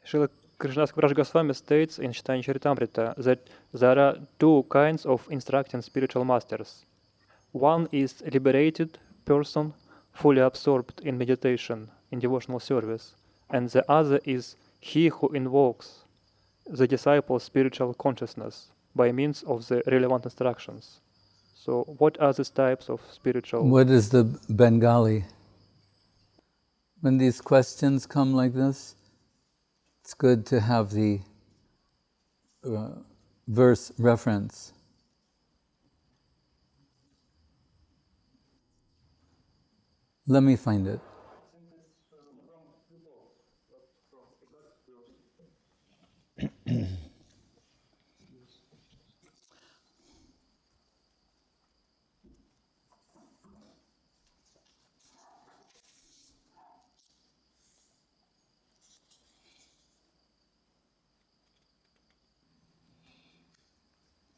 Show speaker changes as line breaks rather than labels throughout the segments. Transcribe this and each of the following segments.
Srila Krishnadas Kaviraj Goswami states in Chaitanya Charitamrita that there are two kinds of instructing spiritual masters. One is liberated person fully absorbed in meditation, in devotional service, and the other is he who invokes the disciple's spiritual consciousness by means of the relevant instructions. So what are these types of spiritual...
What is the Bengali? When these questions come like this, it's good to have the verse reference. Let me find it.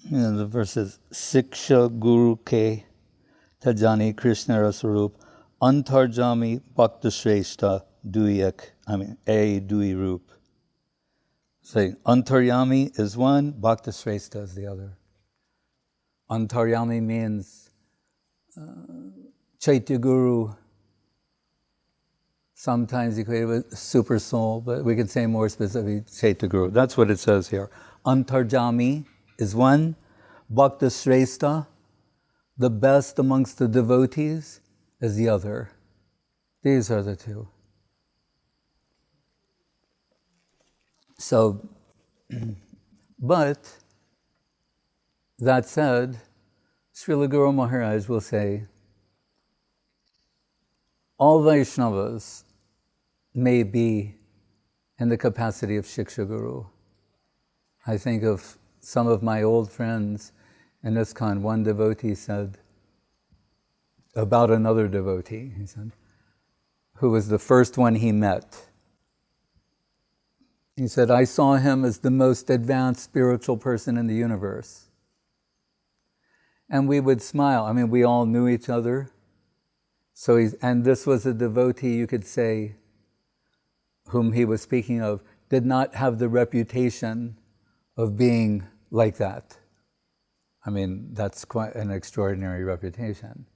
The verse is Siksha Guru Ke Tajani Krishna Rasarup Antarjami Bhakta Shrestha Duyak, A Dui Rup. So Antaryami is one, Bhakta Shrestha is the other. Antaryami means Chaitya Guru, sometimes equated with super soul, but we could say more specifically Chaitya Guru. That's what it says here. Antarjami is one, Bhakta Shrestha, the best amongst the devotees, is the other. These are the two. So, but that said, Srila Guru Maharaj will say, all Vaishnavas may be in the capacity of Shiksha Guru. I think of some of my old friends in ISKCON. One devotee said about another devotee, he said, who was the first one he met. He said, I saw him as the most advanced spiritual person in the universe. And we would smile. We all knew each other. And this was a devotee, you could say, whom he was speaking of, did not have the reputation of being like that. That's quite an extraordinary reputation.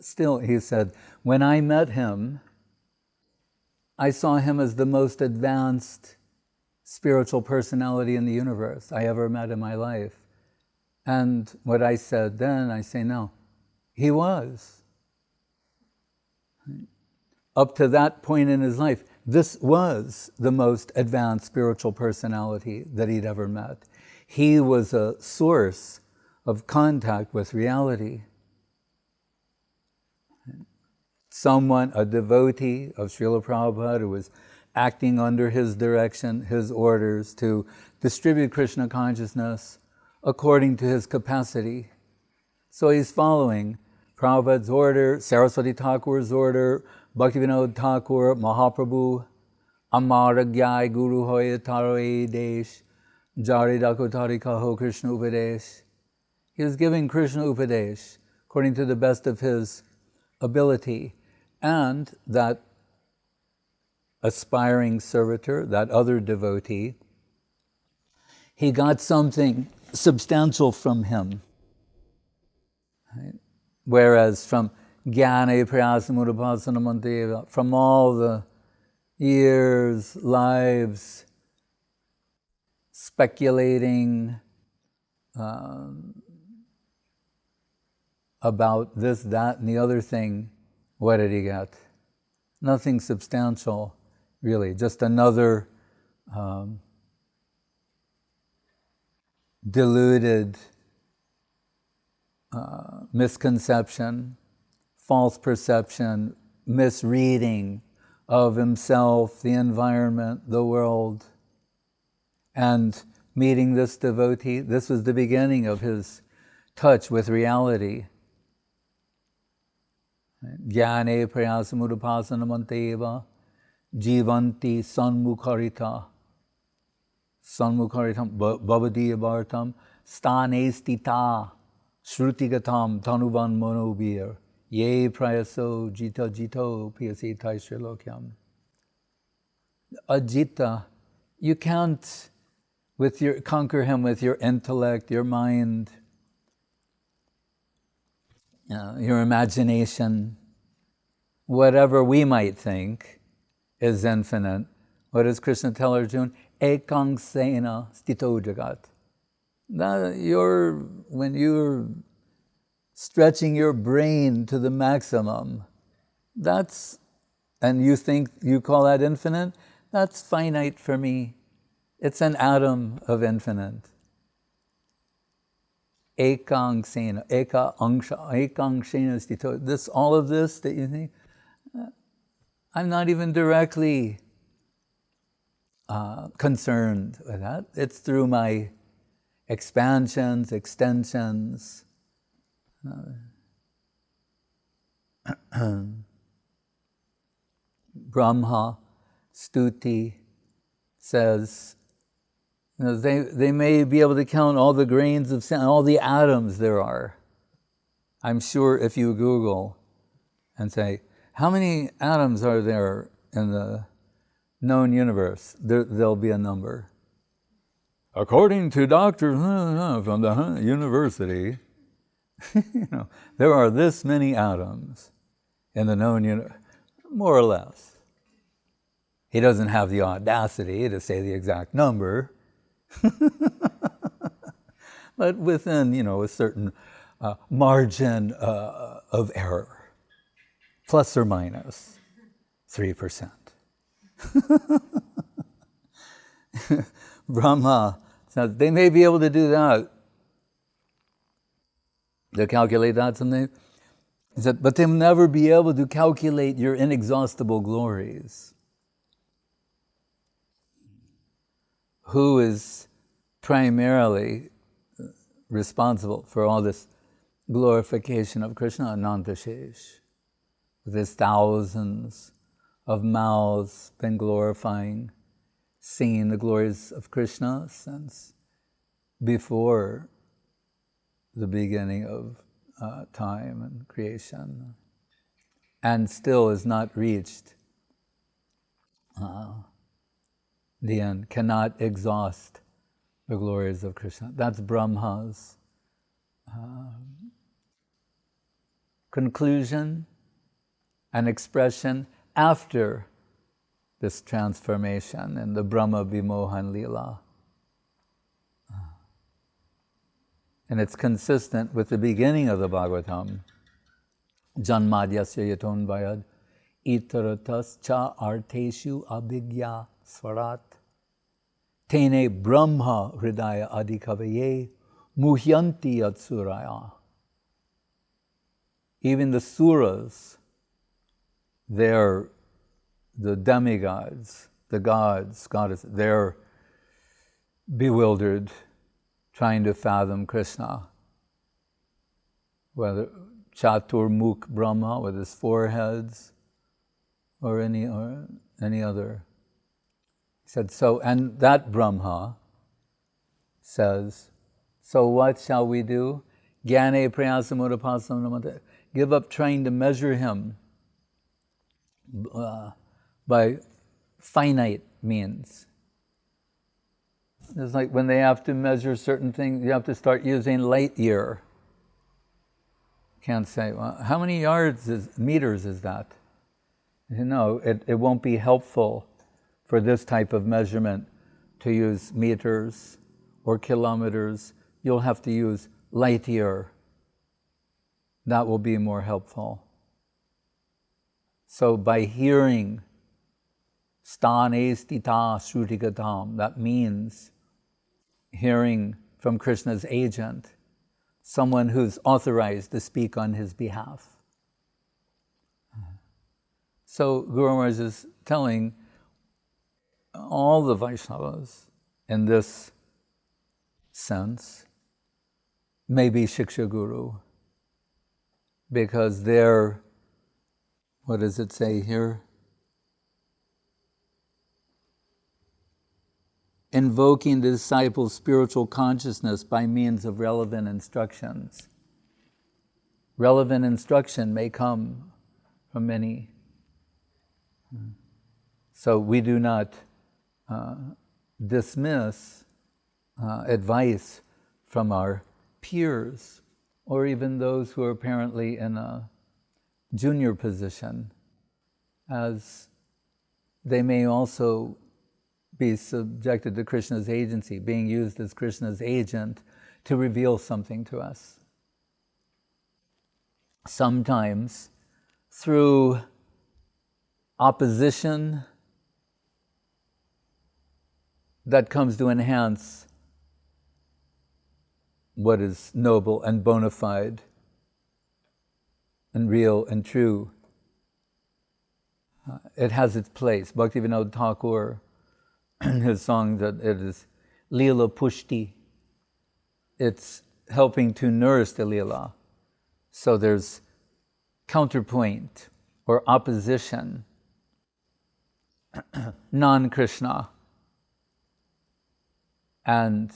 Still, he said, when I met him, I saw him as the most advanced spiritual personality in the universe I ever met in my life. And what I said then, I say now, he was. Up to that point in his life, this was the most advanced spiritual personality that he'd ever met. He was a source of contact with reality. Someone, a devotee of Srila Prabhupada, who was acting under his direction, his orders to distribute Krishna consciousness according to his capacity. So he's following Prabhupada's order, Saraswati Thakur's order, Bhaktivinoda Thakur, Mahaprabhu, Amara Gyai Guru Hoya Taro Desh, Jari Dakotari Kaho Krishna Upadesh. He was giving Krishna Upadesh according to the best of his ability. And that aspiring servitor, that other devotee, he got something substantial from him. Right? Whereas from Jnana Prayasamudapasana Manteva, from all the years, lives, speculating about this, that, and the other thing, what did he get? Nothing substantial, really. Just another deluded misconception, false perception, misreading of himself, the environment, the world. And meeting this devotee, this was the beginning of his touch with reality. Jnane prayasamudapasana manteva jivanti sanmukharita bhavadiya bhartam stanestita shrutigatam tanuvan monobir ye prayaso jita jito piyasitai shrilokyam. Ajita You can't conquer him with your intellect, your mind, your imagination. Whatever we might think is infinite. What does Krishna tell Arjuna? Ekang sena stito jagat. When you're stretching your brain to the maximum, and you call that infinite, that's finite for me. It's an atom of infinite. Ekang sena, ekang sena stito. All of this that you think, I'm not even directly concerned with that. It's through my expansions, extensions. Brahma Stuti says, they may be able to count all the grains of sand, all the atoms there are. I'm sure if you Google and say, how many atoms are there in the known universe? There'll be a number. According to Dr. from the university, there are this many atoms in the known universe, more or less. He doesn't have the audacity to say the exact number, but within, a certain margin of error, plus or minus 3%. Brahma says they may be able to do that, to calculate that someday. He said, but they'll never be able to calculate your inexhaustible glories. Who is primarily responsible for all this glorification of Krishna? Anantashesh, with his thousands of mouths been glorifying, singing the glories of Krishna since before the beginning of time and creation, and still is not reached the end, cannot exhaust the glories of Krishna. That's Brahma's conclusion and expression after this transformation in the Brahma Vimohan Leela. And it's consistent with the beginning of the Bhagavatam. Janmadyasya yaton vayad itaratas cha arteshu abhigya swarat tene brahma hridaya adhikavaye muhyanti yatsuraya. Even the suras, they're the demigods, the gods, goddesses, they're bewildered trying to fathom Krishna. Whether Chaturmukh Brahma with his four heads or any other. He said, and that Brahma says, so what shall we do? Gyane prayasamudapasam namate. Give up trying to measure him by finite means. It's like when they have to measure certain things, you have to start using light year. Can't say, well, how many meters is that? No, it won't be helpful for this type of measurement to use meters or kilometers. You'll have to use light year. That will be more helpful. So by hearing stane stita shrutigatam, that means hearing from Krishna's agent, someone who's authorized to speak on his behalf. So Guru Maharaj is telling all the Vaishnavas in this sense, maybe Shiksha Guru, because they're, what does it say here? Invoking the disciple's spiritual consciousness by means of relevant instructions. Relevant instruction may come from many. So we do not dismiss advice from our peers, or even those who are apparently in a junior position, as they may also be subjected to Krishna's agency, being used as Krishna's agent to reveal something to us. Sometimes through opposition that comes to enhance what is noble and bona fide and real and true. It has its place. Bhaktivinoda Thakur, in his song, that it is Leela Pushti. It's helping to nourish the Leela. So there's counterpoint or opposition, non-Krishna. And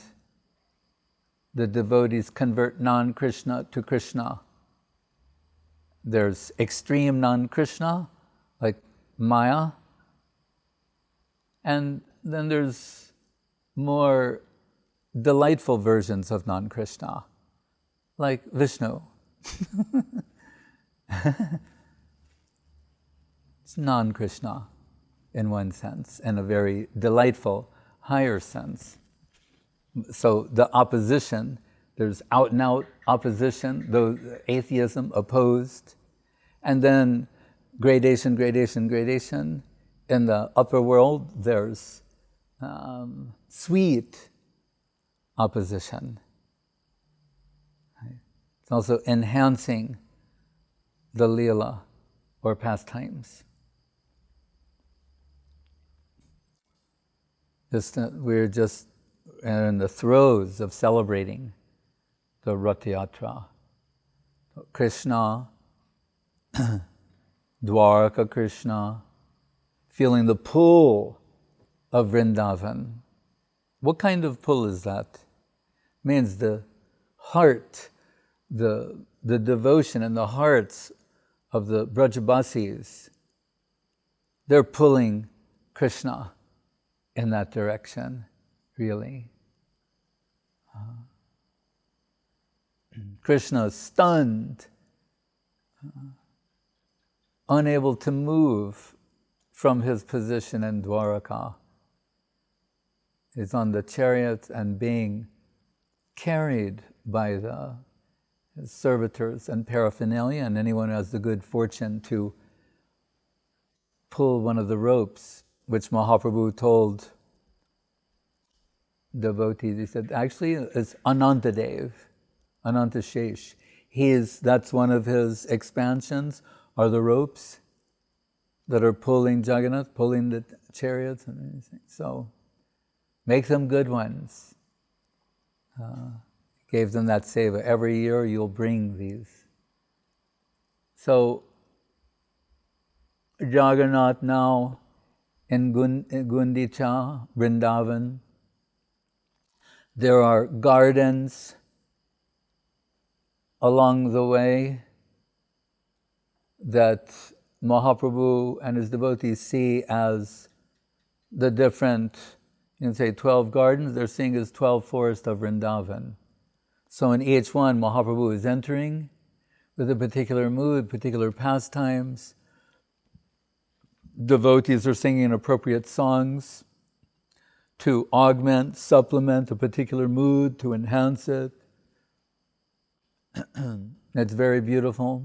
the devotees convert non-Krishna to Krishna. There's extreme non-Krishna, like Maya, and then there's more delightful versions of non-Krishna, like Vishnu. It's non-Krishna in one sense, in a very delightful, higher sense. So the opposition, there's out and out opposition, those atheism opposed, and then gradation. In the upper world, there's sweet opposition. It's also enhancing the Leela or pastimes. We're just in the throes of celebrating the Rath Yatra. Krishna, Dwaraka Krishna, feeling the pull of Vrindavan. What kind of pull is that? Means the heart, the devotion in the hearts of the Brajabasis. They're pulling Krishna in that direction, really. Krishna is stunned, unable to move from his position in Dwaraka. He's on the chariot and being carried by his servitors and paraphernalia, and anyone who has the good fortune to pull one of the ropes, which Mahaprabhu told devotees. He said, actually, it's Anantadev, Anantashesh. That's one of his expansions, are the ropes that are pulling Jagannath, pulling the chariots and everything. So, make them good ones. Gave them that seva. Every year you'll bring these. So, Jagannath now in Gundicha, Vrindavan, there are gardens along the way that Mahaprabhu and his devotees see as the different, you can say 12 gardens, they're seeing as 12 forests of Vrindavan. So in each one, Mahaprabhu is entering with a particular mood, particular pastimes. Devotees are singing appropriate songs to augment, supplement a particular mood, to enhance it. It's very beautiful.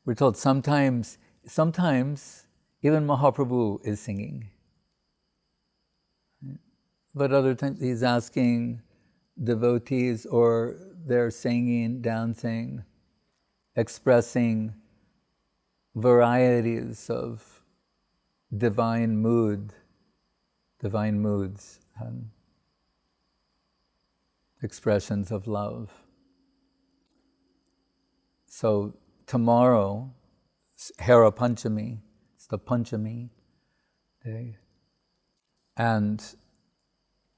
We're told sometimes even Mahaprabhu is singing. But other times he's asking devotees, or they're singing, dancing, expressing varieties of divine moods and expressions of love. So tomorrow, Hera Panchami, it's the Panchami day, and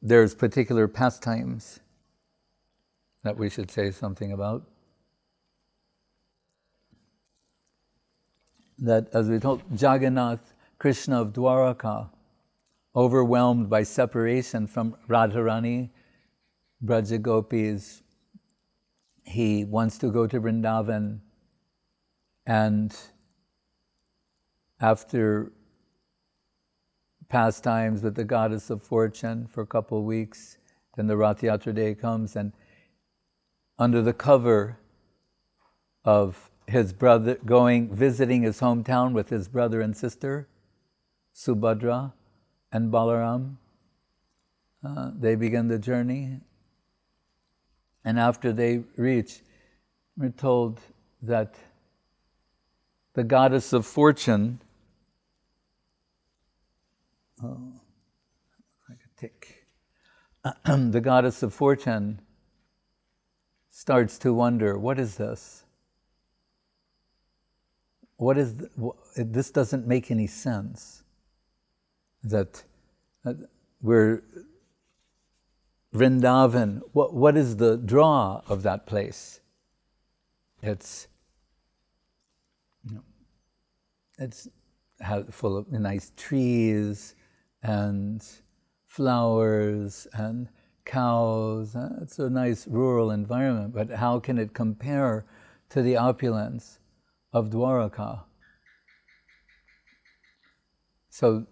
there's particular pastimes that we should say something about. That, as we told, Jagannath, Krishna of Dwaraka, overwhelmed by separation from Radharani, Braja Gopis. He wants to go to Vrindavan, and after pastimes with the goddess of fortune for a couple of weeks, then the Rath Yatra day comes, and under the cover of his brother, visiting his hometown with his brother and sister, Subhadra and Balaram, they begin the journey. And after they reach, we're told that the goddess of fortune, like a tick, the goddess of fortune starts to wonder, what is this? This doesn't make any sense. That we're Vrindavan, what is the draw of that place? It's full of nice trees and flowers and cows. It's a nice rural environment, but how can it compare to the opulence of Dwaraka? So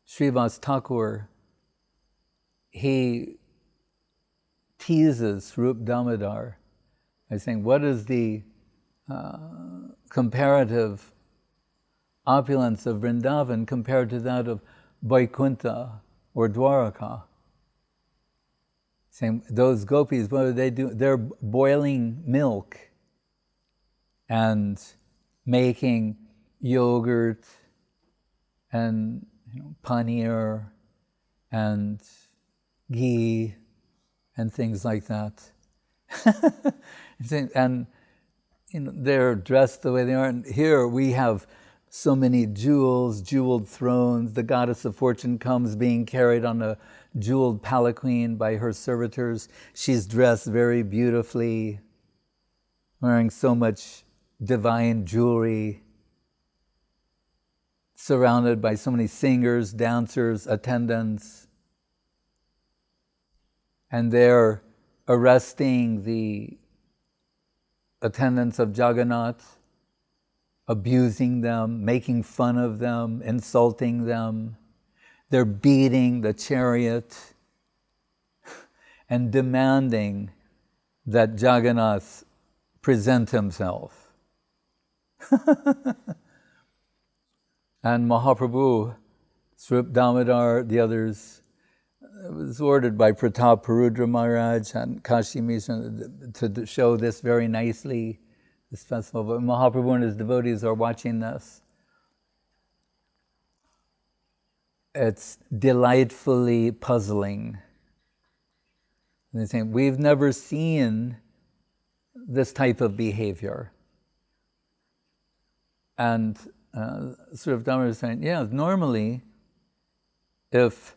Srivas Thakur, he teases Rup Damodar by saying, what is the comparative opulence of Vrindavan compared to that of Vaikuntha or Dwaraka? Saying, those gopis, what do they do? They're boiling milk and making yogurt and paneer and ghee and things like that. And they're dressed the way they are. And here we have so many jewels, jeweled thrones. The goddess of fortune comes being carried on a jeweled palanquin by her servitors. She's dressed very beautifully, wearing so much divine jewelry, surrounded by so many singers, dancers, attendants. And they're arresting the attendants of Jagannath, abusing them, making fun of them, insulting them. They're beating the chariot and demanding that Jagannath present himself. And Mahaprabhu, Srup Damodar, the others, it was ordered by Pratap Parudra Maharaj and Kashi Mishra to show this very nicely, this festival. But Mahaprabhu and his devotees are watching this. It's delightfully puzzling. And they're saying, we've never seen this type of behavior. And Srup Damodar is saying, yeah, normally, if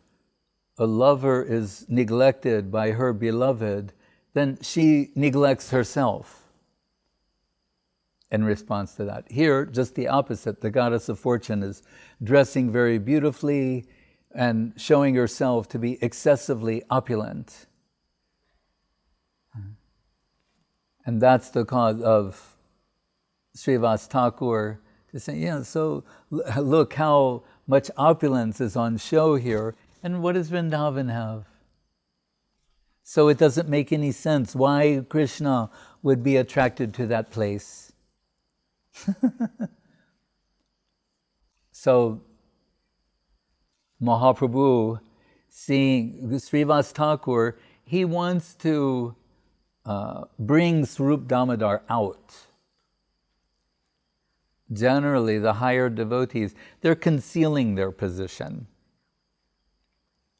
a lover is neglected by her beloved, then she neglects herself in response to that. Here, just the opposite. The goddess of fortune is dressing very beautifully and showing herself to be excessively opulent. And that's the cause of Srivas Thakur to say, yeah, so look how much opulence is on show here. And what does Vrindavan have? So it doesn't make any sense why Krishna would be attracted to that place. So Mahaprabhu, seeing Srivas Thakur, he wants to bring Srup Damodar out. Generally, the higher devotees, they're concealing their position.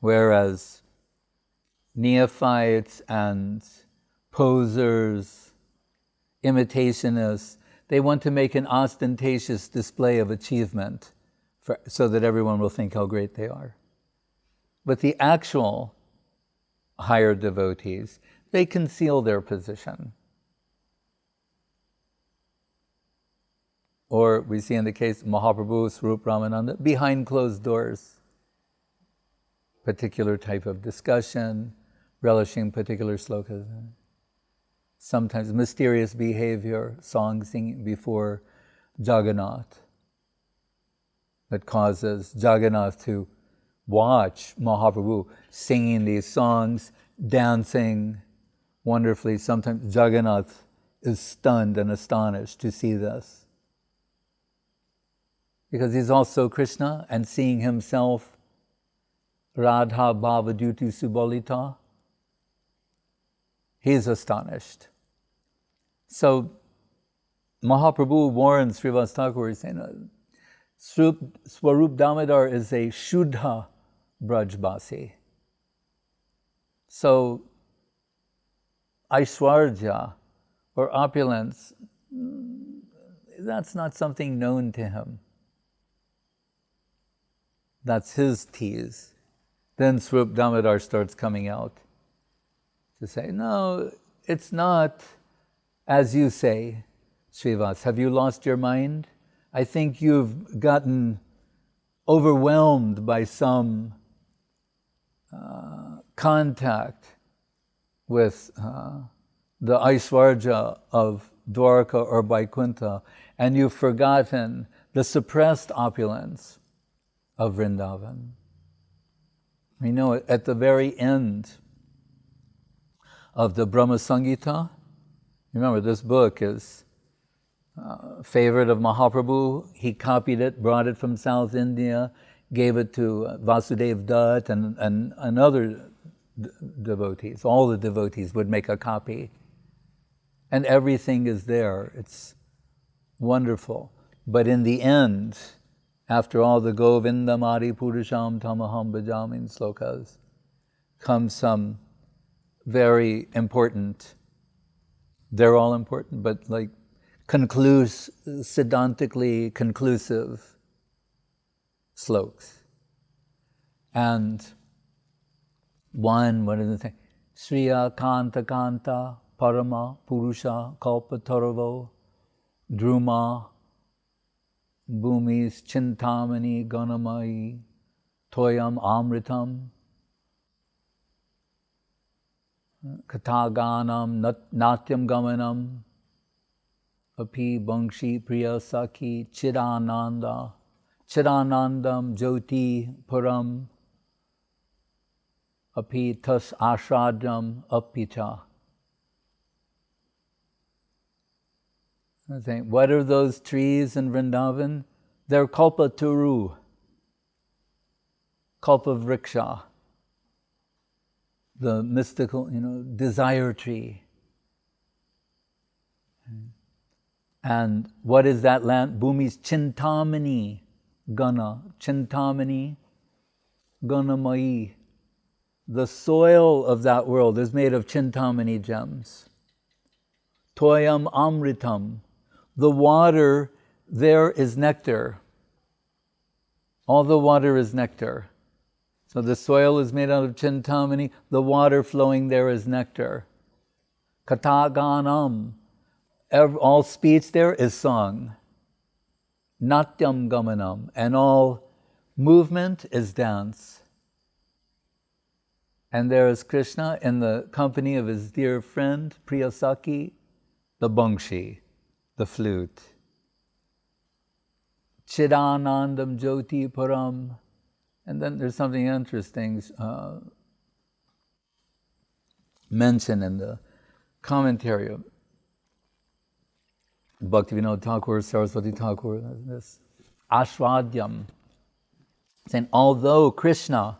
Whereas neophytes and posers, imitationists, they want to make an ostentatious display of achievement so that everyone will think how great they are. But the actual higher devotees, they conceal their position. Or we see in the case of Mahaprabhu, Swarup Ramananda, behind closed doors. particular type of discussion, relishing particular slokas. Sometimes mysterious behavior, song singing before Jagannath, that causes Jagannath to watch Mahaprabhu singing these songs, dancing wonderfully. Sometimes Jagannath is stunned and astonished to see this, because he's also Krishna, and seeing himself Radha Bhavaduti Subolita, he's astonished. So Mahaprabhu warns Srivas Thakur, saying, Swarup Damodar is a Shuddha Brajbasi. So Aishwarya or opulence, that's not something known to him. That's his tease. Then Swarup Damodar starts coming out to say, no, it's not as you say, Srivas. Have you lost your mind? I think you've gotten overwhelmed by some contact with the Aishwarya of Dwarka or Vaikuntha, and you've forgotten the suppressed opulence of Vrindavan. We know it at the very end of the Brahma Samhita. Remember, this book is favorite of Mahaprabhu. He copied it, brought it from South India, gave it to Vasudev Dutt and other devotees. All the devotees would make a copy. And everything is there. It's wonderful. But in the end, after all the Govindam Adi Purusham Tamaham Bhajamin slokas, comes some very important, they're all important, but like siddhantically conclusive slokas. And what is the thing? Sriya Kanta Kanta Parama Purusha Kalpataravo Druma Bhumis Chintamani Ganamai Toyam Amritam Kataganam Natyam Gamanam Api Bangshi Priya Saki Chidananda Chidanandam Jyoti Puram Api Tas Ashradam Apicha. I think, what are those trees in Vrindavan? They're Kalpaturu, Kalpavriksha, the mystical, desire tree. And what is that land? Bhumi's Chintamani Gana, Chintamani Ganamai. The soil of that world is made of Chintamani gems. Toyam Amritam. The water there is nectar. All the water is nectar. So the soil is made out of Chintamani, the water flowing there is nectar. Kataganam, all speech there is song. Natyam gamanam, and all movement is dance. And there is Krishna in the company of his dear friend, Priyasaki, the bangshi, the flute. Chidanandam Jyoti Param. And then there's something interesting mentioned in the commentary of Bhaktivinoda Thakur, Saraswati Thakur, this Ashwadyam, saying although Krishna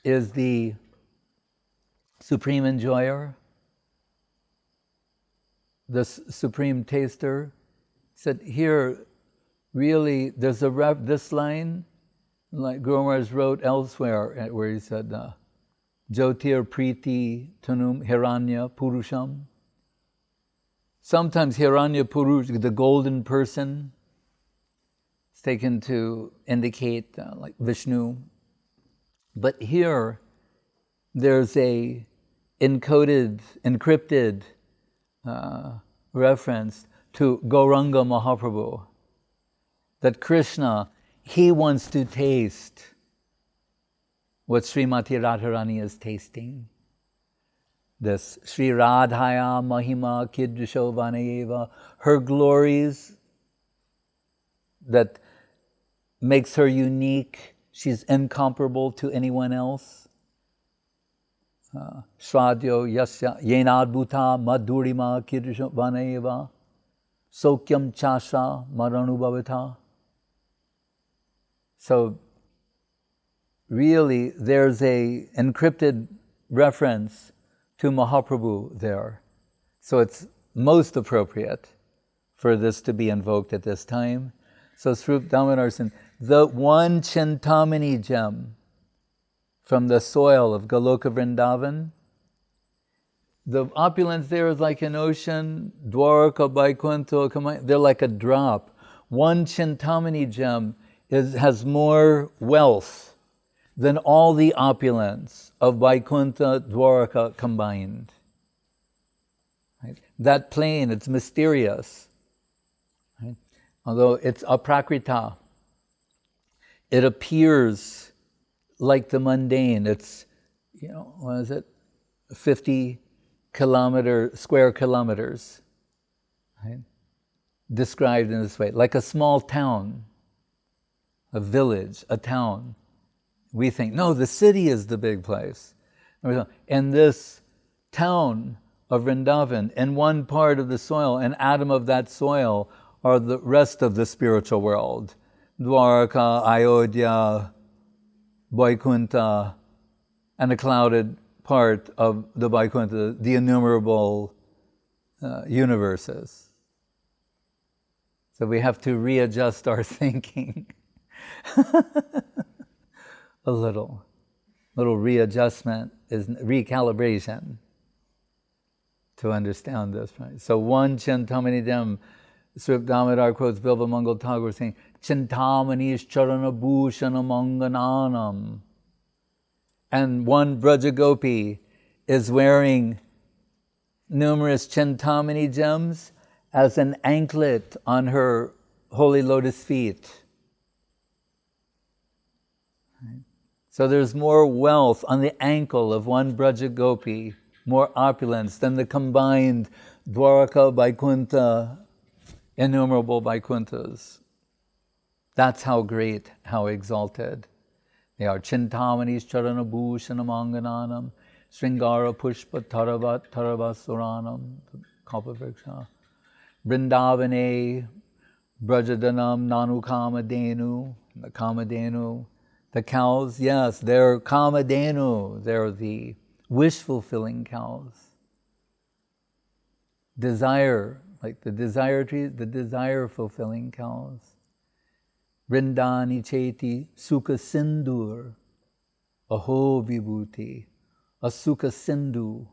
is the supreme enjoyer, the supreme taster, said here really there's this line, like Guru Maharaj wrote elsewhere, where he said, Jyotir Priti Tanum Hiranya Purusham. Sometimes Hiranya Purush, the golden person, is taken to indicate like Vishnu. But here, there's a encrypted reference to Gauranga Mahaprabhu, that Krishna, he wants to taste what Srimati Radharani is tasting. This Sri Radhaya Mahima Kidrisho Vanayeva, her glories that makes her unique. She's incomparable to anyone else. Shradyo Yasya Yenadbhuta Madhurima Kidrisho Vanayeva Sokyam Chasha Maranubhavita. So really there's a encrypted reference to Mahaprabhu there. So it's most appropriate for this to be invoked at this time. So Srup Damodar said, the one Chintamani gem from the soil of Goloka Vrindavan, the opulence there is like an ocean, Dwarka, Vaikuntha, they're like a drop. One Chintamani gem has more wealth than all the opulence of Vaikuntha, Dwarka combined. Right? That plain, it's mysterious. Right? Although it's aprakrita, it appears like the mundane. It's, 50 square kilometers, right? Described in this way, like a small town, a village, a town. We think, no, the city is the big place. And this town of Vrindavan, in one part of the soil, an atom of that soil, are the rest of the spiritual world. Dwarka, Ayodhya, Vaikuntha, and a clouded part of the Vaikuntha, the innumerable universes. So we have to readjust our thinking. A little readjustment is recalibration to understand this. Right? So one Chintamani Dem, Srip Damodar quotes Bilva Mangal Thakur saying, Chintamani Charana Bhushana Mangananam. And one Brajagopi is wearing numerous Chintamani gems as an anklet on her holy lotus feet. So there's more wealth on the ankle of one Brajagopi, more opulence than the combined Dwaraka, Vaikuntha, innumerable Vaikunthas. That's how great, how exalted they are. Chintamani's Charana Bhushana Mangananam, Sringara Pushpa Taravat Taravasuranam, Kalpavriksha, Vrindavane, Brajadanam Nanu Kamadenu, the Kamadenu. The cows, yes, they're Kamadenu, they're the wish-fulfilling cows. Desire, like the desire trees, the desire-fulfilling cows. Vrindani Cheti Sukha Sindur, Aho Vibhuti, a Sukha Sindhu,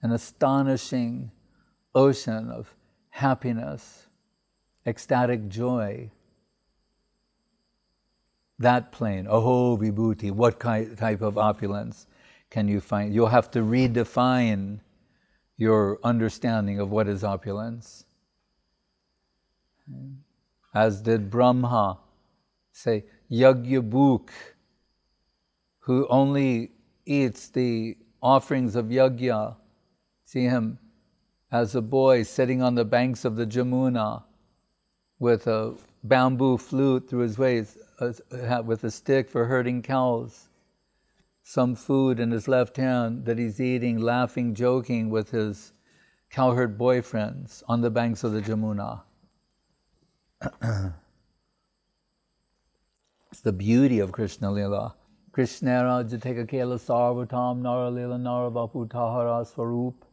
an astonishing ocean of happiness, ecstatic joy. That plane, Aho Vibhuti, what type of opulence can you find? You'll have to redefine your understanding of what is opulence. As did Brahma say, Yagyabhuk, who only eats the offerings of Yagya. See him as a boy sitting on the banks of the Jamuna with a bamboo flute through his waist, with a stick for herding cows, some food in his left hand that he's eating, laughing, joking with his cowherd boyfriends on the banks of the Jamuna. It's the beauty of Krishna Lila. Krishnera Jateka Kela Sarvatam Nara Lila Naravaputahara Swarup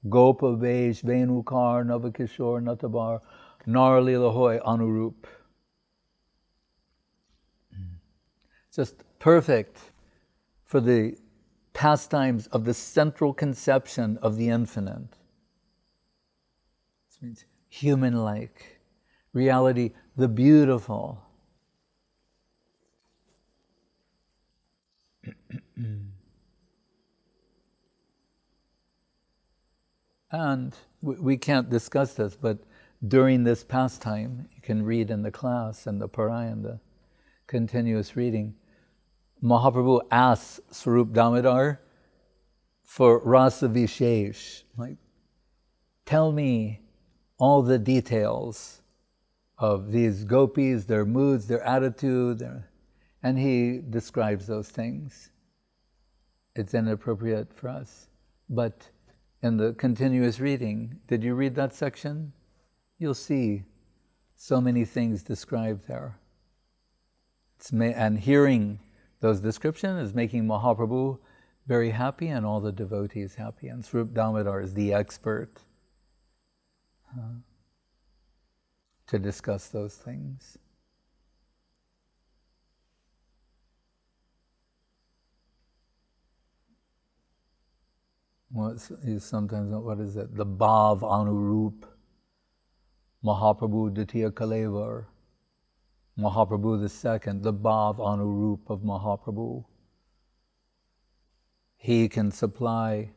Gopa Vesh Venukar Navakishore Natabar Nara Lila Hoy Anurup. Just perfect for the pastimes of the central conception of the infinite. This means human-like, reality, the beautiful. And we can't discuss this, but during this pastime, you can read in the class and the parayana, the continuous reading, Mahaprabhu asks Swarup Damodar for Rasa Vishesh, like, tell me all the details of these gopis, their moods, their attitude, and he describes those things. It's inappropriate for us. But in the continuous reading, did you read that section? You'll see so many things described there. And hearing those descriptions is making Mahaprabhu very happy and all the devotees happy. And Swarup Damodar is the expert to discuss those things. Sometimes, what is it? The Bhav Anurup, Mahaprabhu Ditiya Kalevar, Mahaprabhu the second, the Bhav Anurup of Mahaprabhu. He can supply.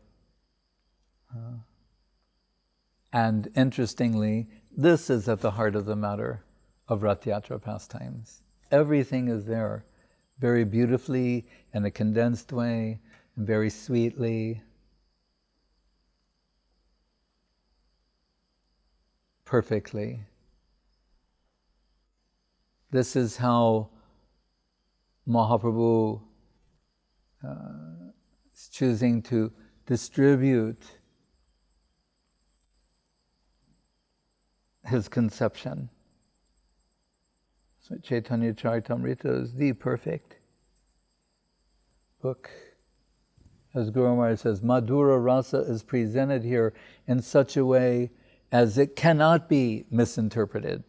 And interestingly, this is at the heart of the matter of Rath Yatra pastimes. Everything is there, very beautifully, in a condensed way, and very sweetly. Perfectly. This is how Mahaprabhu is choosing to distribute his conception. So Chaitanya Charitamrita is the perfect book. As Guru Maharaj says, Madhura Rasa is presented here in such a way as it cannot be misinterpreted.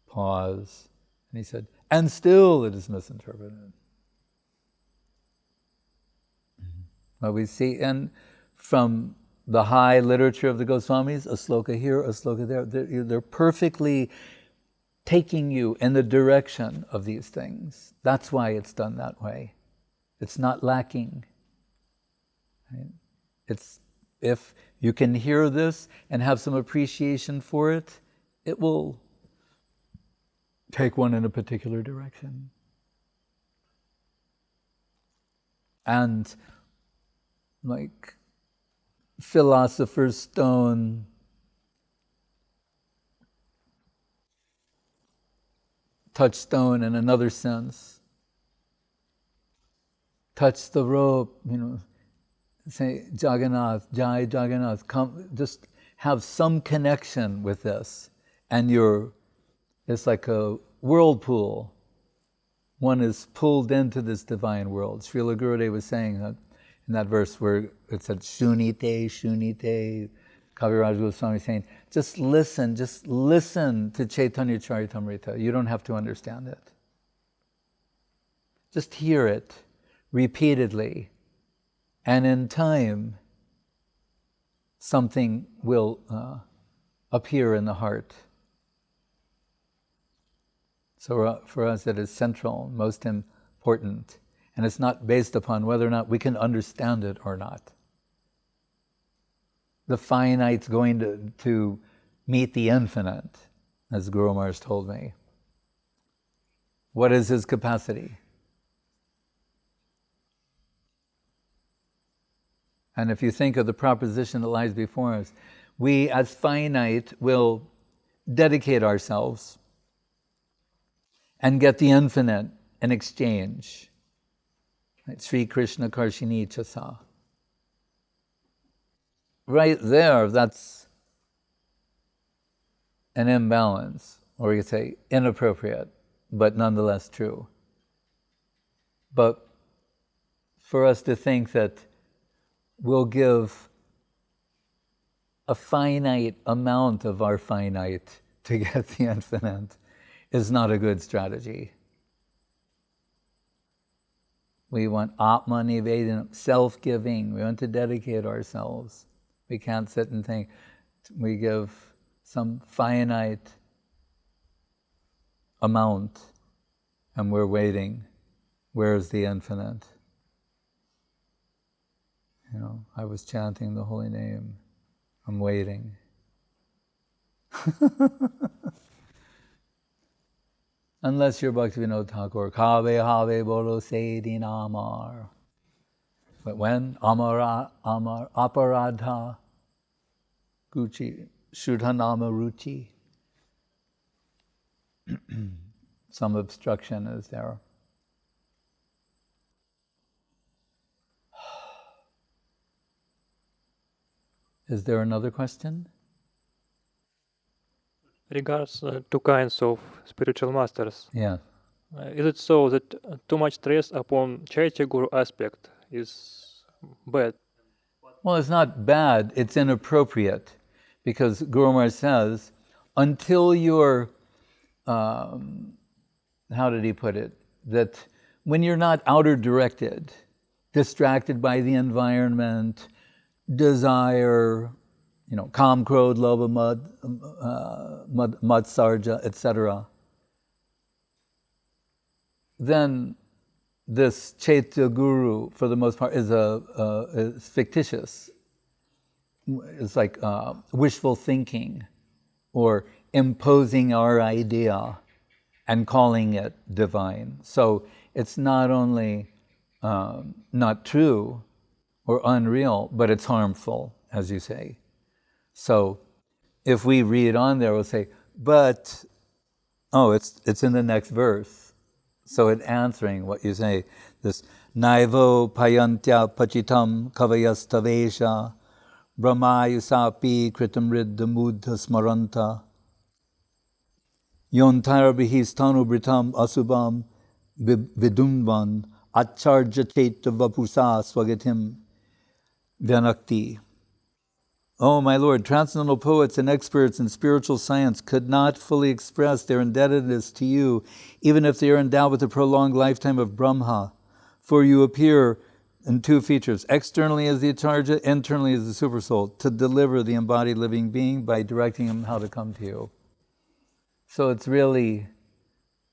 Pause. And he said, and still it is misinterpreted. But we see, and from the high literature of the Goswamis, a sloka here, a sloka there, they're perfectly taking you in the direction of these things. That's why it's done that way. It's not lacking. Right? It's, if you can hear this and have some appreciation for it, it will take one in a particular direction. And like philosopher's stone, touchstone in another sense, touch the rope, say Jagannath, Jai Jagannath, come, just have some connection with this, and it's like a whirlpool. One is pulled into this divine world. Srila Gurudev was saying that in that verse where it said Shunite, Shunite, Kaviraj Goswami saying, just listen to Chaitanya Charitamrita. You don't have to understand it. Just hear it repeatedly, and in time, something will appear in the heart. So for us, it is central, most important, and it's not based upon whether or not we can understand it or not. The finite's going to meet the infinite, as Guru Maharaj told me. What is his capacity? And if you think of the proposition that lies before us, we as finite will dedicate ourselves and get the infinite in exchange. Right? Sri Krishna Karshini Chasa. Right there, that's an imbalance, or you could say inappropriate, but nonetheless true. But for us to think that we'll give a finite amount of our finite to get the infinite is not a good strategy. We want Atma Nivedana, self-giving. We want to dedicate ourselves. We can't sit and think. We give some finite amount and we're waiting. Where's the infinite? I was chanting the holy name. I'm waiting. Unless you're Bhaktivinoda Thakur. Kave have bolo seidi namar. But when? Amar aparadha guchi shudhanama ruchi. Some obstruction is there. Is there another question?
Regards two kinds of spiritual masters.
Yeah.
Is it so that too much stress upon Chaitya Guru aspect is bad?
Well, it's not bad, it's inappropriate. Because Guru Maharaj says, until you're, how did he put it? That when you're not outer directed, distracted by the environment, desire, kam, krodh, lobha, matsarja, etc., then this Chaitya Guru, for the most part, is fictitious. It's like wishful thinking or imposing our idea and calling it divine. So it's not only not true or unreal, but it's harmful, as you say. So if we read on there, we'll say, but, it's in the next verse. So it's answering what you say, this naivo payantya pachitam kavayastavesha brahmayusapi kritam riddha mudha smaranta yontarabhihistanu britam asubham vidumvan acharja chaita vapusa swagatim vyanakti. Oh, my Lord, transcendental poets and experts in spiritual science could not fully express their indebtedness to you, even if they are endowed with a prolonged lifetime of Brahma. For you appear in two features, externally as the Acharya, internally as the Supersoul, to deliver the embodied living being by directing him how to come to you. So it's really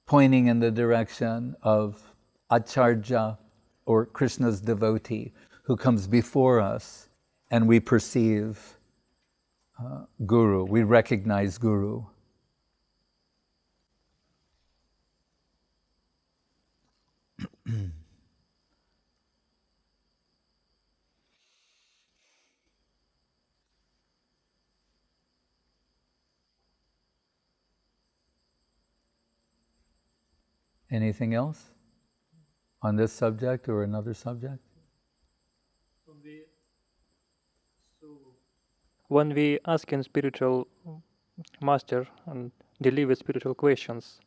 pointing in the direction of Acharya, or Krishna's devotee, who comes before us, and we perceive Guru, we recognize Guru. Anything else on this subject or another subject?
When we ask in spiritual master and deal with spiritual questions,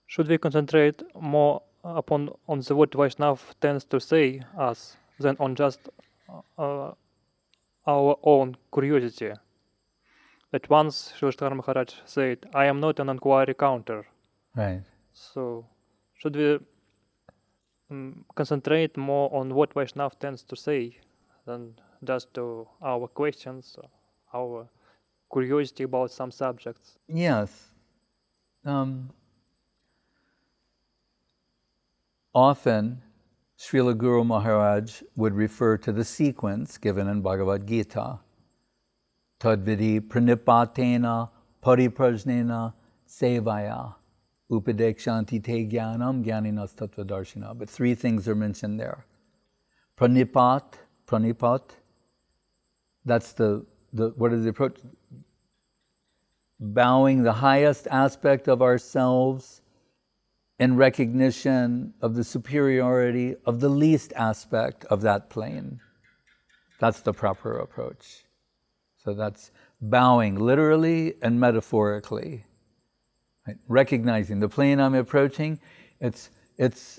should we concentrate more upon on the what Vaishnav tends to say us than on just our own curiosity? That once Srila Maharaj said, "I am not an inquiry counter."
Right.
So, should we concentrate more on what Vaishnav tends to say than just to our questions, our curiosity about some subjects?
Yes. Often, Srila Guru Maharaj would refer to the sequence given in Bhagavad Gita. Tadvidi pranipatena pariprajnena sevaya upadekshanti te jnanam jnaninas tattvadarshina. But three things are mentioned there. Pranipat, that's what is the approach? Bowing the highest aspect of ourselves in recognition of the superiority of the least aspect of that plane. That's the proper approach. So that's bowing literally and metaphorically. Right? Recognizing the plane I'm approaching, it's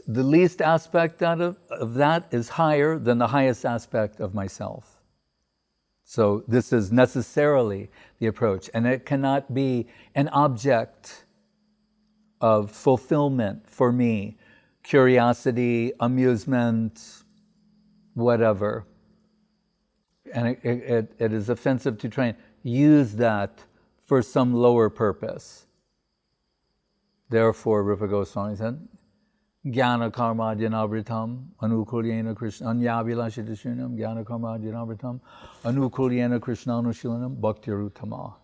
the least aspect of that is higher than the highest aspect of myself. So this is necessarily the approach, and it cannot be an object of fulfillment for me, curiosity, amusement, whatever. And it is offensive to try and use that for some lower purpose. Therefore, Rupa Goswami said, Jnana karma jnanabritam anukulyena krishna anyavilashitashunyam jnana karma jnanabritam anukulyena krishnanushilanam bhaktirutama.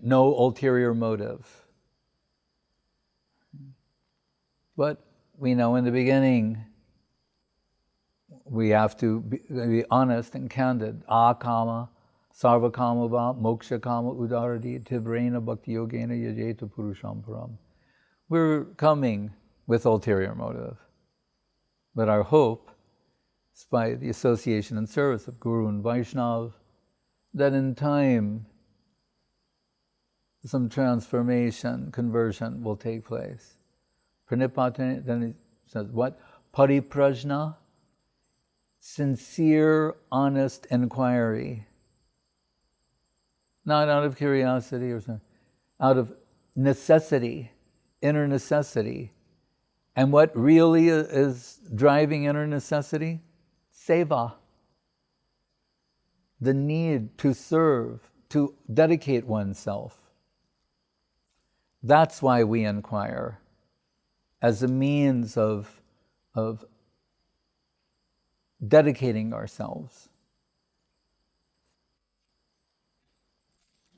No ulterior motive. But we know in the beginning, we have to be honest and candid. Akama, sarva kama va, moksha kama udaradi, tivrena bhakti yogena yajeta purusham param. We're coming with ulterior motive. But our hope is by the association and service of Guru and Vaishnav, that in time, some transformation, conversion will take place. Pranipatane, then he says, what? Pariprajna, sincere, honest inquiry. Not out of curiosity or something, out of necessity, inner necessity. And what really is driving inner necessity? Seva. The need to serve, to dedicate oneself. That's why we inquire, as a means of dedicating ourselves.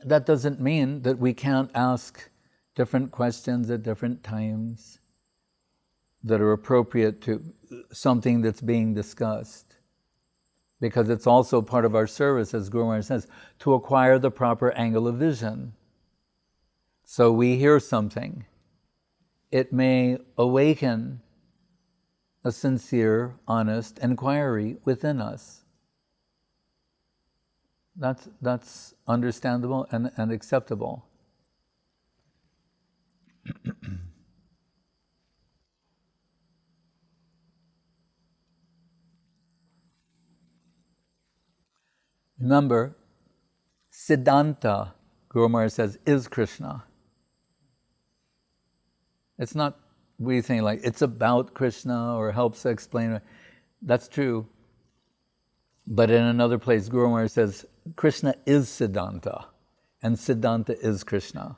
That doesn't mean that we can't ask different questions at different times that are appropriate to something that's being discussed. Because it's also part of our service, as Guru Maharaj says, to acquire the proper angle of vision. So we hear something. It may awaken a sincere, honest inquiry within us. That's understandable and acceptable. Remember, Siddhanta, Guru Maharaj says, is Krishna. It's not we think like it's about Krishna or helps explain it. That's true. But in another place, Guru Maharaj says, Krishna is Siddhanta, and Siddhanta is Krishna.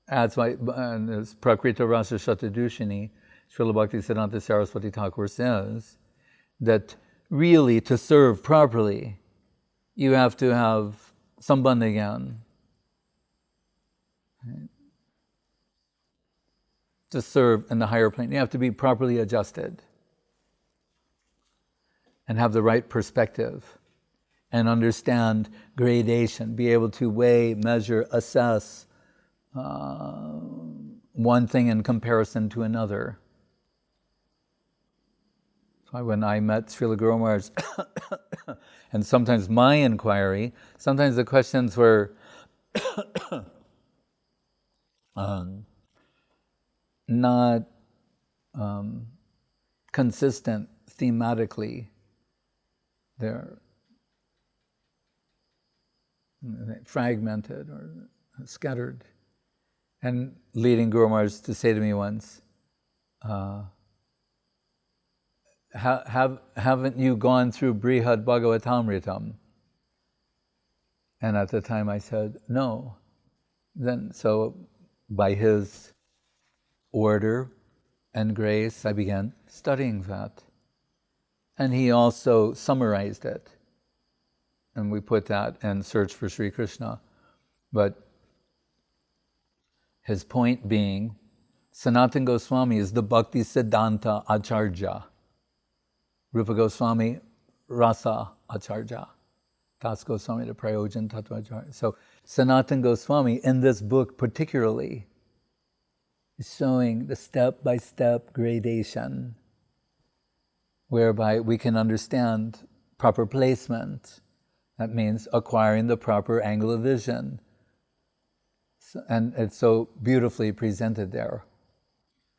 That's why, in this Prakrita Rasa Shatadushini, Srila Bhakti Siddhanta Saraswati Thakur says that really to serve properly, you have to have sambandhagyan. To serve in the higher plane, you have to be properly adjusted and have the right perspective and understand gradation, be able to weigh, measure, assess one thing in comparison to another. So when I met Srila Guru Maharaj, and sometimes my inquiry, sometimes the questions were not consistent thematically. They're fragmented or scattered. And leading Guru Maharaj to say to me once, haven't you gone through Brihad Bhagavatamritam? And at the time I said, no. Then, so by his order and grace, I began studying that. And he also summarized it. And we put that in Search for Sri Krishna. But his point being, Sanatana Goswami is the Bhakti Siddhanta Acharya. Rupa Goswami, Rasa Acharya. Das Goswami, the Prayojan Tattva Acharya. So Sanatana Goswami, in this book particularly, is showing the step-by-step gradation whereby we can understand proper placement. That means acquiring the proper angle of vision. And it's so beautifully presented there.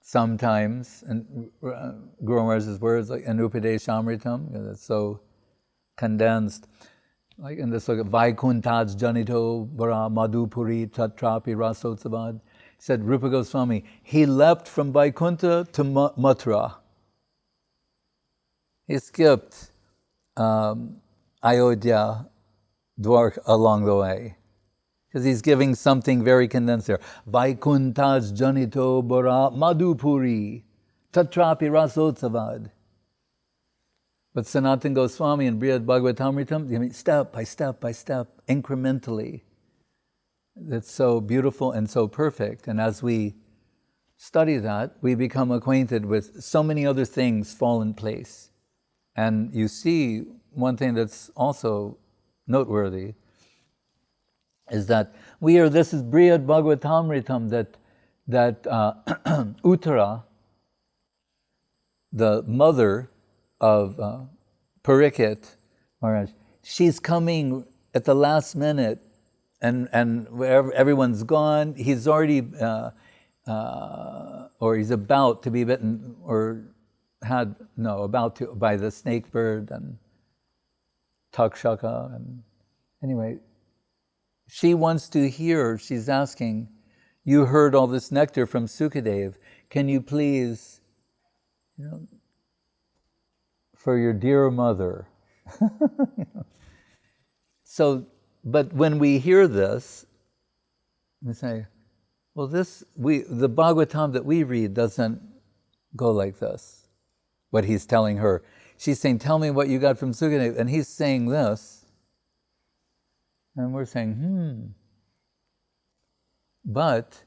Sometimes, and Guru Maharaj's words, like in Upadeshamritam, it's so condensed. Like in this, like Vaikuntaj Janito Vara Madhupuri Tatrapi Rasotsavad. He said, Rupa Goswami, he leapt from Vaikuntha to Mathura. He skipped Ayodhya, Dwarka along the way. Because he's giving something very condensed there. Vaikuntaj Janito Bara Madhupuri Tatrapi Rasotsavad. But Sanatana Goswami and Brihad Bhagavatamritam, step by step by step, incrementally. that's so beautiful and so perfect. And as we study that, we become acquainted with so many other things fall in place. And you see one thing that's also noteworthy is that this is Brihad Bhagavatamritam, that Uttara, the mother of Parikshit Maharaj, she's coming at the last minute, and everyone's gone. He's already, or he's about to be bitten, or about to, by the snake bird and Takshaka. And anyway, she wants to hear, she's asking, you heard all this nectar from Sukadev. Can you please, for your dear mother. So, but when we hear this, we say, well, the Bhagavatam that we read doesn't go like this. What he's telling her. She's saying, tell me what you got from Sukadev. And he's saying this. And we're saying, But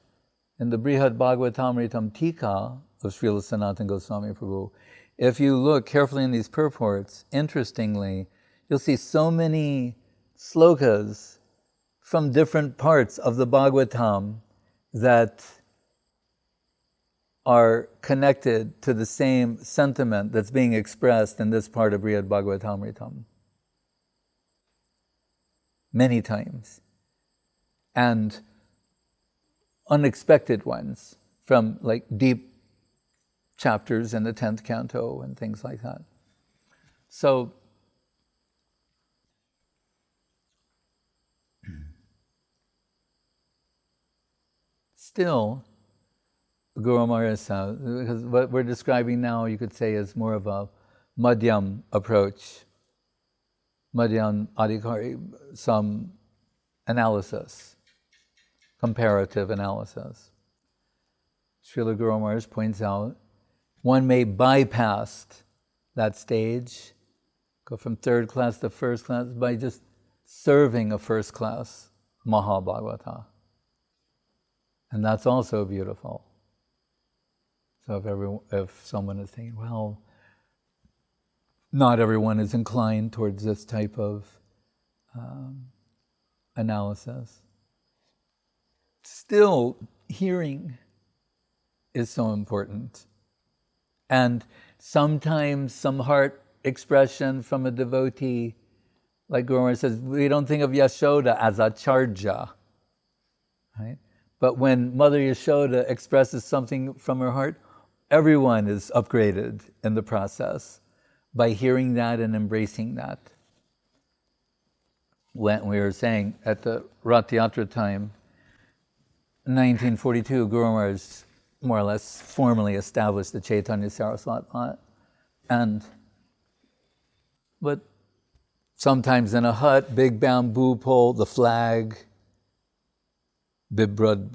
in the Brihad Bhagavatamritam Tika of Srila Sanatana Goswami Prabhu, if you look carefully in these purports, interestingly, you'll see so many slokas from different parts of the Bhagavatam that are connected to the same sentiment that's being expressed in this part of Brihad Bhagavatamritam. Many times. And unexpected ones from like deep chapters in the 10th canto and things like that. So, still, Guru Maharaj says, because what we're describing now, you could say, is more of a madhyam approach, madhyam adhikari, some analysis, comparative analysis. Srila Guru Maharaj points out, one may bypass that stage, go from third class to first class by just serving a first class Mahabhagavata. And that's also beautiful. So if someone is thinking, well, not everyone is inclined towards this type of analysis, still hearing is so important. And sometimes some heart expression from a devotee, like Guru Maharaj says, we don't think of Yashoda as a charja, right? But when Mother Yashoda expresses something from her heart, everyone is upgraded in the process by hearing that and embracing that. When we were saying at the Rath Yatra time, 1942, Guru Maharaj more or less formally established the Chaitanya Saraswat Math. But sometimes in a hut, big bamboo pole, the flag, Bibrad,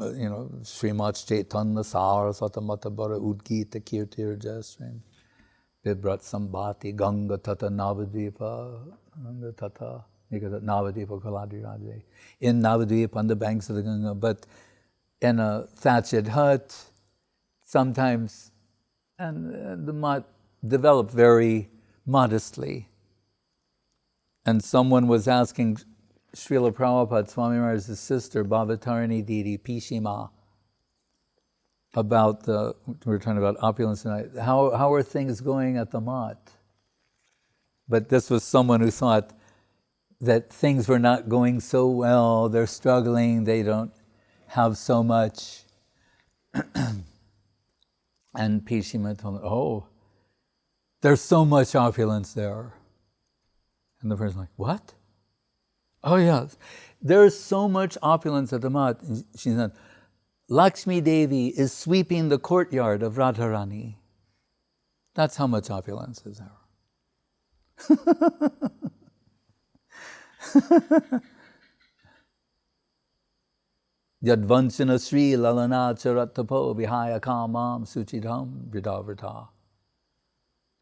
Srimad Chaitanya Saraswata Matabara Udgita Kirtir Jasrin, Bibrad Sambhati, Ganga Tata Navadvipa, Ganga Tata, Navadvipa Kaladri Raje, in Navadvipa on the banks of the Ganga, but in a thatched hut, sometimes, and the mat developed very modestly. And someone was asking Srila Prabhupada, Swami Maharaj's sister, Bhavatarani Didi, Pishima, about we were talking about opulence tonight. How are things going at the mat? But this was someone who thought that things were not going so well, they're struggling, they don't have so much. And Pishima told him, oh, there's so much opulence there. And the person's like, what? Oh, yes. There's so much opulence at the mat. And she said, Lakshmi Devi is sweeping the courtyard of Radharani. That's how much opulence is there. Yadvanchana Sri Lalana Charatapo Vihaya Kamam Suchidham Vridavrata.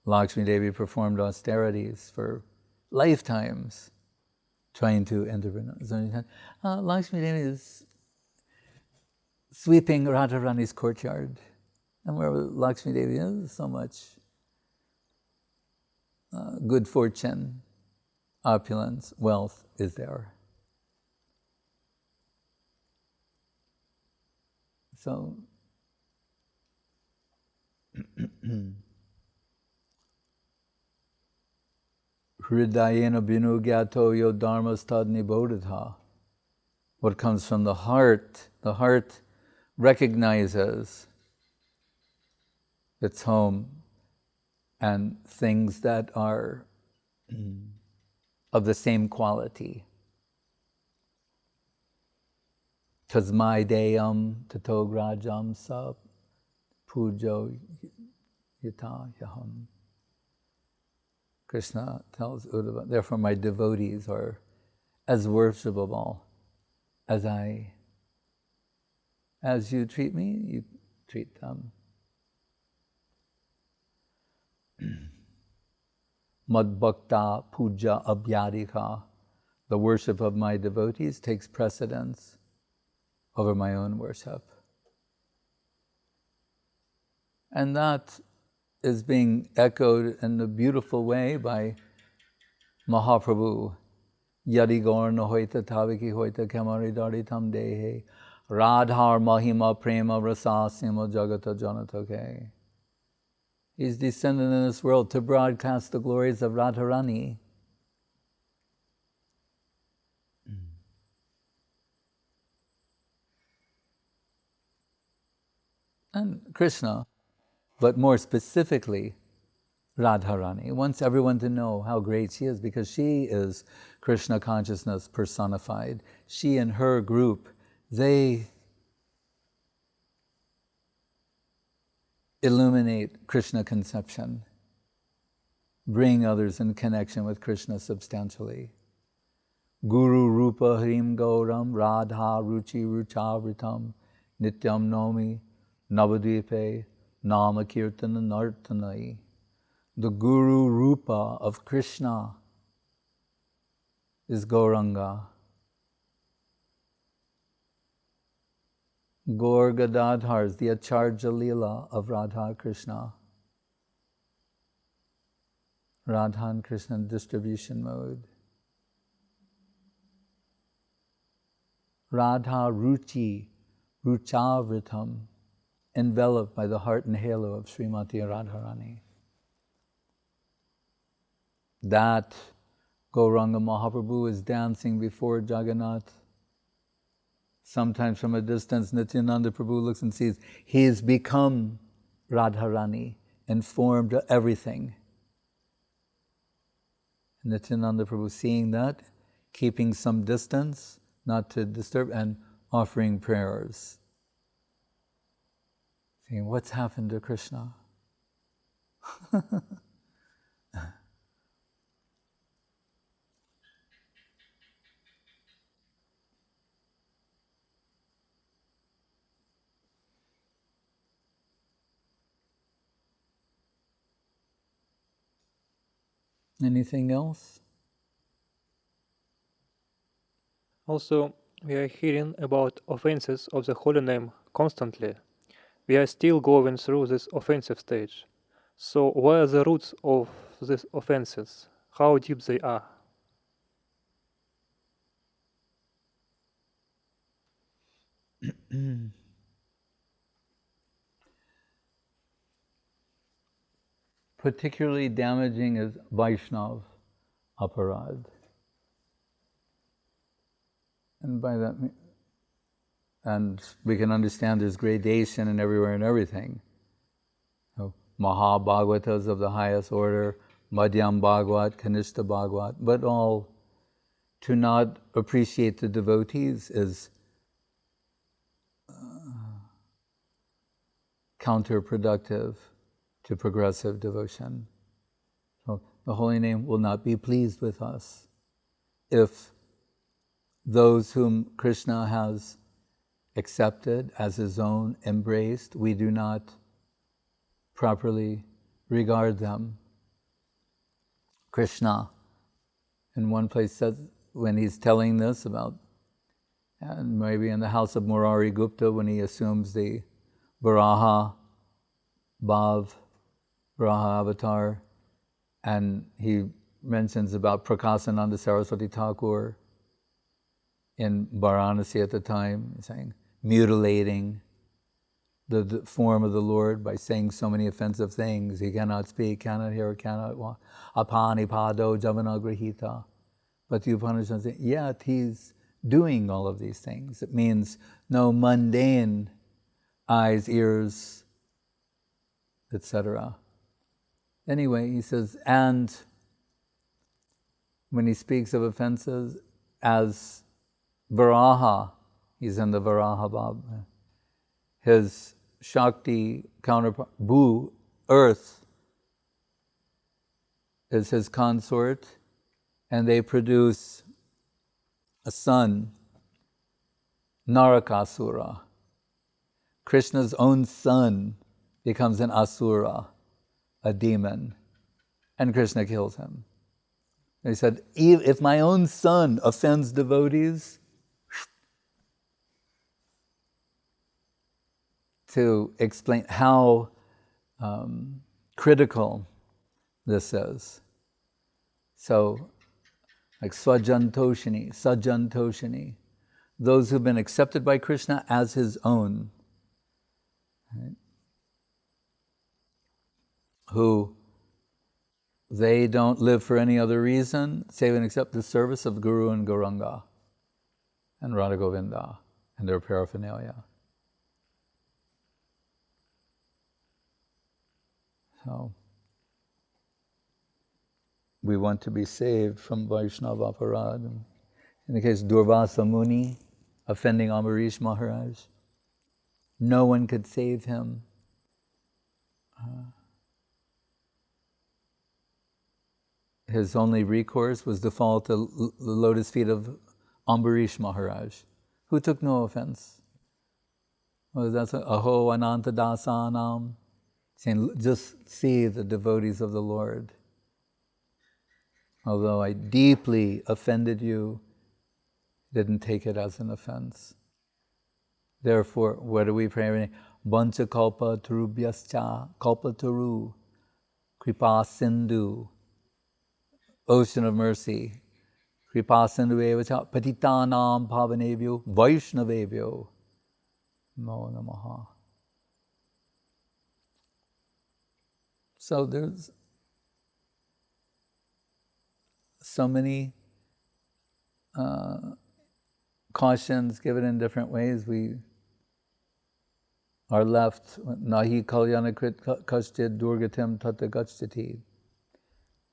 Lakshmi Devi performed austerities for lifetimes trying to enter Vrindavan. So Lakshmi Devi is sweeping Radharani's courtyard. And where Lakshmi Devi is, so much good fortune, opulence, wealth is there. So, Hridayena binu gyato yo dharmastad nibodhata. What comes from the heart recognizes its home and things that are of the same quality. Tasmai deyam tato grajam sap pujo yata yaham. Krishna tells Uddhava, therefore my devotees are as worshipable as you treat me, you treat them. Mad bhakta puja abhyadika. The worship of my devotees takes precedence over my own worship. And that is being echoed in a beautiful way by Mahaprabhu. Yadi gorna hoita taviki hoita kamari daritam dehe radhar mahima prema rasasima jagata janatoke. He's descended in this world to broadcast the glories of Radharani. And Krishna, but more specifically, Radharani wants everyone to know how great she is because she is Krishna consciousness personified. She and her group, they illuminate Krishna conception, bring others in connection with Krishna substantially. Guru Rupa Hrim Gauram Radha Ruchi Ruchavritam Nityam Nomi Navadvipe Nama Kirtana Nartanai. The Guru Rupa of Krishna is Gauranga. Gaur Gadadhar is the Acharya Leela of Radha Krishna. Radha and Krishna distribution mode. Radha Ruchi, Ruchavritam, enveloped by the heart and halo of Srimati Radharani. That Gauranga Mahaprabhu is dancing before Jagannath. Sometimes from a distance, Nityananda Prabhu looks and sees he's become Radharani, informed of everything. Nityananda Prabhu seeing that, keeping some distance, not to disturb, and offering prayers. Saying, what's happened to Krishna? Anything else?
Also, we are hearing about offenses of the holy name constantly. We are still going through this offensive stage. So, where are the roots of these offenses? How deep they are?
Particularly damaging is Vaishnav aparad. And by that, and we can understand there's gradation and everywhere and everything. So, Mahabhagavatas of the highest order, Madhyam Bhagavat, Kanishta Bhagavat, but all to not appreciate the devotees is counterproductive to progressive devotion. So the holy name will not be pleased with us if those whom Krishna has accepted as his own, embraced, we do not properly regard them. Krishna, in one place, says, when he's telling this about And maybe in the house of Murari Gupta, when he assumes the Varaha Bhav, Varaha avatar, and he mentions about Prakasananda Saraswati Thakur in Varanasi at the time, saying, mutilating the form of the Lord by saying so many offensive things. He cannot speak, cannot hear, cannot walk. Apani pado javanagrahita. But the Upanishad says, yet he's doing all of these things. It means no mundane eyes, ears, etc. Anyway, he says, and when he speaks of offenses as Varaha, he's in the Varaha Bhav. His Shakti counterpart, Bhu, earth, is his consort, and they produce a son, Narakasura. Krishna's own son becomes an asura, a demon, and Krishna kills him. He said, if my own son offends devotees, to explain how critical this is. So, like Swajantoshini, Sajantoshini, those who've been accepted by Krishna as his own, right? Who they don't live for any other reason save and except the service of Guru and Gauranga and Radha Govinda and their paraphernalia. So, we want to be saved from Vaishnava Aparad. In the case of Durvasa Muni, offending Ambarish Maharaj, no one could save him. His only recourse was to fall at the lotus feet of Ambarish Maharaj, who took no offense. Well, that's Aho Ananta Dasanam, saying, just see the devotees of the Lord. Although I deeply offended you, didn't take it as an offense. Therefore, what do we pray? Bancha kalpa tarubhyascha, kalpa taru, kripa sindhu, ocean of mercy, kripa sindhu evacha, patitanam pavanebhyo, vaishnavebhyo, namo namaha. So there's so many cautions given in different ways. We are left, nahi kalyanakrit kaschid durgatim tata gacchati,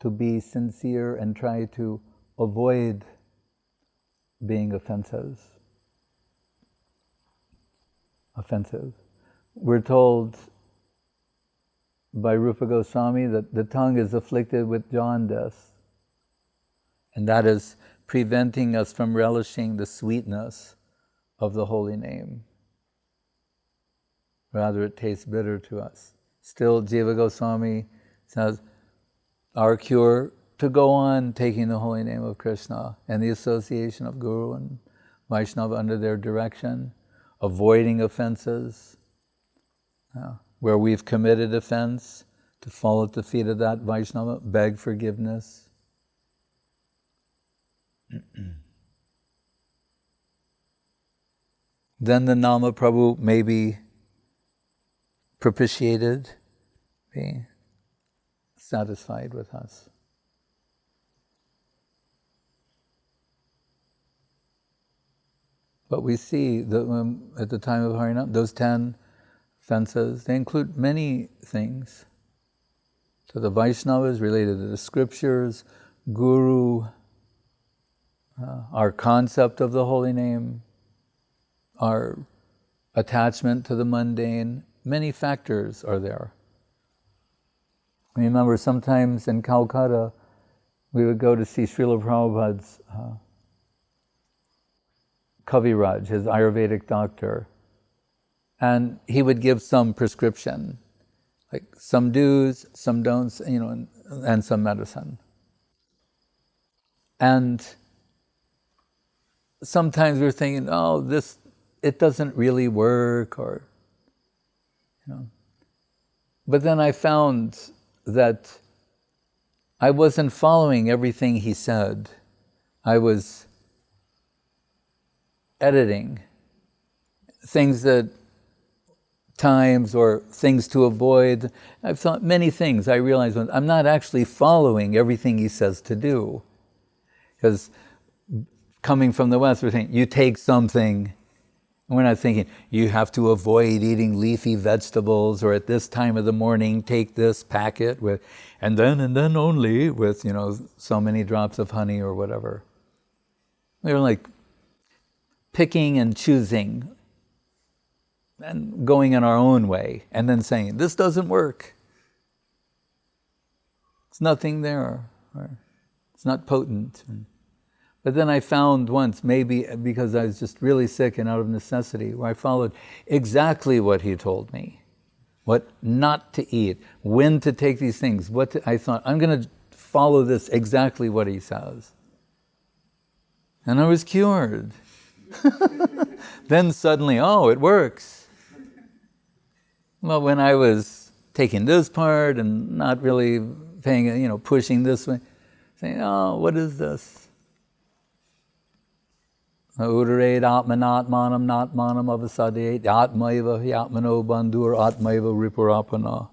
to be sincere and try to avoid being offensive. We're told by Rupa Goswami that the tongue is afflicted with jaundice, and that is preventing us from relishing the sweetness of the holy name. Rather, it tastes bitter to us. Still, Jiva Goswami says, our cure to go on taking the holy name of Krishna and the association of Guru and Vaishnava under their direction, avoiding offenses, where we've committed offense, to fall at the feet of that Vaishnava, beg forgiveness. Then the Nama Prabhu may be propitiated, be satisfied with us. But we see that at the time of Harinam, those 10 offenses, they include many things. So the Vaishnavas related to the scriptures, Guru, our concept of the holy name, our attachment to the mundane, many factors are there. I remember sometimes in Calcutta, we would go to see Srila Prabhupada's Kaviraj, his Ayurvedic doctor, and he would give some prescription, like some do's, some don'ts, and some medicine. And sometimes we're thinking, oh, it doesn't really work, or, you know. But then I found that I wasn't following everything he said. I was editing times or things to avoid. I've thought many things. I realized I'm not actually following everything he says to do. Because coming from the West, we're thinking, you take something, and we're not thinking, you have to avoid eating leafy vegetables, or at this time of the morning, take this packet with, and then only with, so many drops of honey or whatever. We were like picking and choosing and going in our own way, and then saying, this doesn't work. It's nothing there. Or it's not potent. But then I found once, maybe because I was just really sick and out of necessity, where I followed exactly what he told me. What not to eat, when to take these things. I thought, I'm going to follow this exactly what he says. And I was cured. Then suddenly, oh, it works. Well, when I was taking this part and not really paying, pushing this way, saying, oh, what is this? Udarade atmanatmanam natmanam avasadayet atmaiva yatmano bandhur atmaiva ripurapana.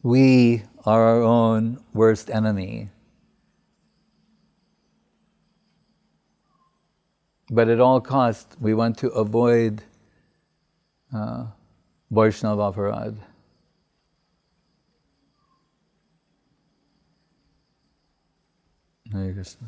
We are our own worst enemy. But at all costs, we want to avoid Vaishnava aparad. Hare Krishna.